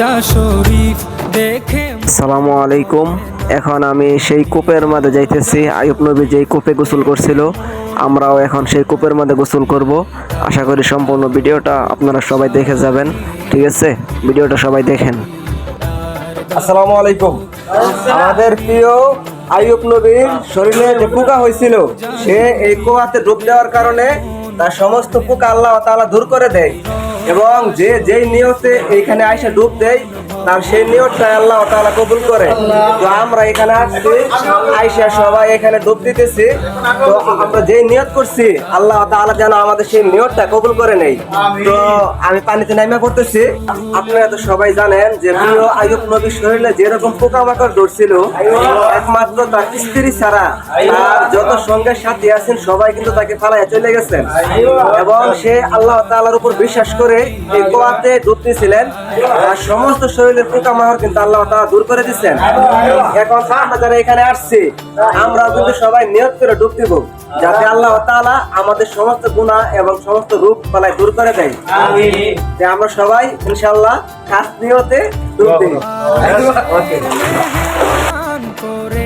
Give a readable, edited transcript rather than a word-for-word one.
রোজা শরীফ দেখে। আসসালামু আলাইকুম। এখন আমি সেই কূপের মাঝে যাইতেছি। আইয়ুব নবী যেই কূপে গোসল করছিল, আমরাও এখন সেই কূপের মাঝে গোসল করব। আশা করি সম্পূর্ণ ভিডিওটা আপনারা সবাই দেখে যাবেন। ঠিক আছে, ভিডিওটা সবাই দেখেন। আসসালামু আলাইকুম। আমাদের প্রিয় আইয়ুব নবীর শরীরে যে পোকা হয়েছিল, সে এই কুয়াতে ডুব দেওয়ার কারণে তার সমস্ত পোকা আল্লাহ তাআলা দূর করে দেয়, এবং যেই নিয়তে এইখানে আইসা ডুব দেয় তার সেই নিয়তটা আল্লাহ তাআলা কবুল করে। তো আমরা এখানে আসছি, আইসা সবাই এখানে ডুব দিতেছি। তো আমরা যেই নিয়ত করছি আল্লাহ তাআলা যেন আমাদের সেই নিয়তটা কবুল করে নেই। তো আমি পানিতে নাইমা পড়তেছি। আপনারা তো সবাই জানেন যে প্রিয় আইয়ুব নবীর শরীরে যেরকম পোকামাকড় ধরছিল, একমাত্র তার স্ত্রী ছাড়া তার যত সঙ্গের সাথী আছেন সবাই কিন্তু তাকে ফালাইয়া চলে গেছেন, এবং সে আল্লাহ তাআলার উপর বিশ্বাস করে এই কুয়াতে ডুব দিয়েছিলেন। আর সমস্ত শরীরের পোকামাকড় কিন্তু আল্লাহ তাআলা দূর করে দিচ্ছেন। এখন আমরা যারা এখানে আসছি, আমরাও কিন্তু সবাই নিয়ত করে ডুব দিব, যাতে আল্লাহ তাআলা আমাদের সমস্ত গুনাহ এবং সমস্ত রূপ বালাই দূর করে দেয়। যে আমরা সবাই ইনশাআল্লাহ খাস নিয়তে ডুব দিই। ওকে। করে